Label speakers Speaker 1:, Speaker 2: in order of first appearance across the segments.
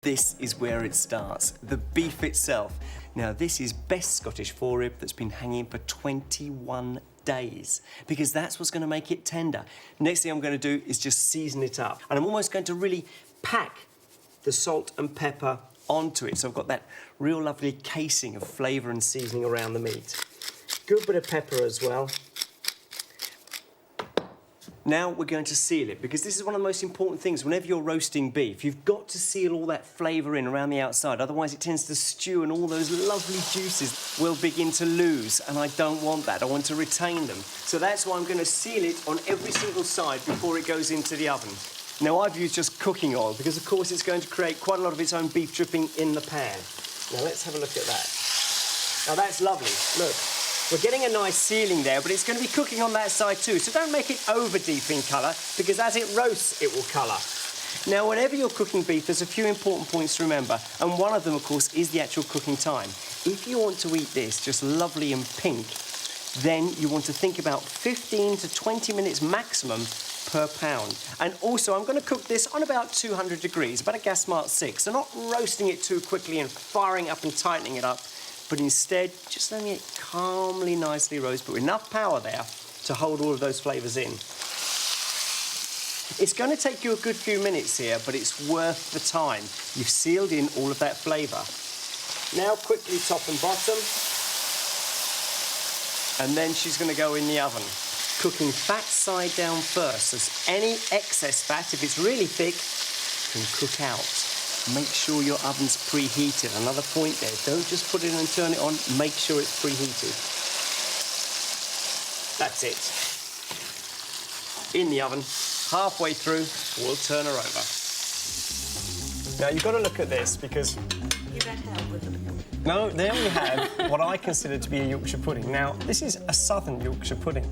Speaker 1: This is where it starts, the beef itself. Now, this is best Scottish forerib that's been hanging for 21 days, because that's what's going to make it tender. Next thing I'm going to do is just season it up. And I'm almost going to really pack the salt and pepper onto it. So I've got that real lovely casing of flavour and seasoning around the meat. Good bit of pepper as well. Now we're going to seal it, because this is one of the most important things. Whenever you're roasting beef, you've got to seal all that flavour in around the outside. Otherwise, it tends to stew and all those lovely juices will begin to lose, and I don't want that. I want to retain them. So that's why I'm going to seal it on every single side before it goes into the oven. Now, I've used just cooking oil, because, of course, it's going to create quite a lot of its own beef dripping in the pan. Now, let's have a look at that. Now, that's lovely. Look. We're getting a nice sealing there, but it's going to be cooking on that side too, so don't make it over deep in colour, because as it roasts, it will colour. Now, whenever you're cooking beef, there's a few important points to remember, and one of them, of course, is the actual cooking time. If you want to eat this just lovely and pink, then you want to think about 15 to 20 minutes maximum per pound. And also, I'm going to cook this on about 200 degrees, about a gas mark 6, so not roasting it too quickly and firing up and tightening it up, but instead just letting it calmly, nicely roast, but with enough power there to hold all of those flavours in. It's going to take you a good few minutes here, but it's worth the time. You've sealed in all of that flavour. Now quickly top and bottom. And then she's going to go in the oven. Cooking fat side down first, so any excess fat, if it's really thick, can cook out. Make sure your oven's preheated. Another point there, don't just put it in and turn it on, make sure it's preheated. That's it. In the oven, halfway through, we'll turn her over. Now, you've got to look at this, because...
Speaker 2: You got help with them.
Speaker 1: No, there we have what I consider to be a Yorkshire pudding. Now, this is a southern Yorkshire pudding.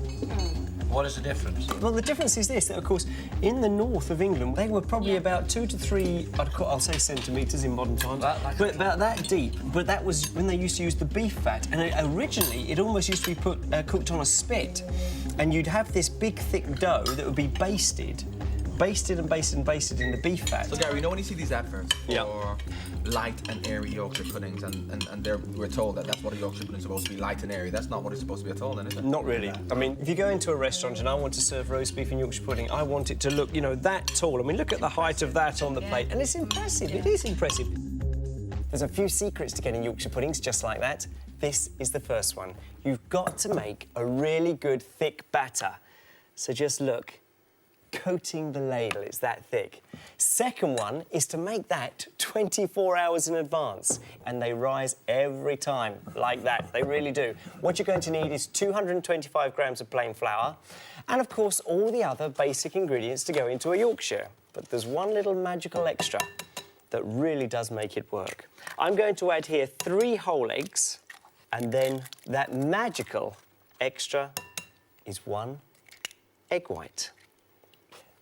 Speaker 3: What is the difference?
Speaker 1: Well, the difference is this, that, of course, in the north of England, they were probably about 2 to 3, I'll say centimetres in modern times, but about that deep. But that was when they used to use the beef fat. And originally, it almost used to be cooked on a spit. And you'd have this big, thick dough that would be basted and basted and basted in the beef fat.
Speaker 3: So, Gary, you know when you see these adverts for light and airy Yorkshire puddings, and we're told that that's what a Yorkshire pudding is supposed to be, light and airy. That's not what it's supposed to be at all, then, is it?
Speaker 1: Not really. I mean, if you go into a restaurant and I want to serve roast beef and Yorkshire pudding, I want it to look, you know, that tall. I mean, look at the height of that on the plate. And it's impressive. It is impressive. There's a few secrets to getting Yorkshire puddings just like that. This is the first one. You've got to make a really good thick batter. So just look. Coating the ladle, it's that thick. Second one is to make that 24 hours in advance, and they rise every time, like that, they really do. What you're going to need is 225 grams of plain flour, and of course all the other basic ingredients to go into a Yorkshire. But there's one little magical extra that really does make it work. I'm going to add here 3 whole eggs, and then that magical extra is 1 egg white.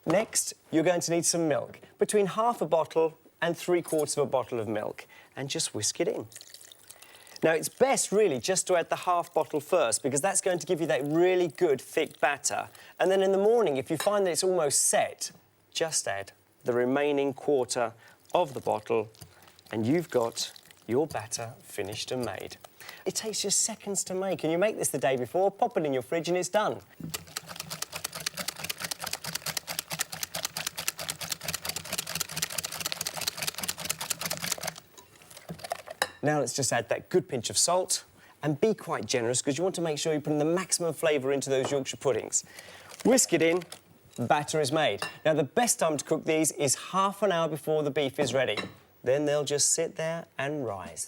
Speaker 1: Next, you're going to need some milk, between half a bottle and 3/4 of a bottle of milk, and just whisk it in. Now, it's best, really, just to add the half bottle first, because that's going to give you that really good, thick batter. And then in the morning, if you find that it's almost set, just add the remaining 1/4 of the bottle, and you've got your batter finished and made. It takes just seconds to make, and you make this the day before, pop it in your fridge, and it's done. Now let's just add that good pinch of salt, and be quite generous, because you want to make sure you're putting the maximum flavour into those Yorkshire puddings. Whisk it in, batter is made. Now, the best time to cook these is half an hour before the beef is ready. Then they'll just sit there and rise.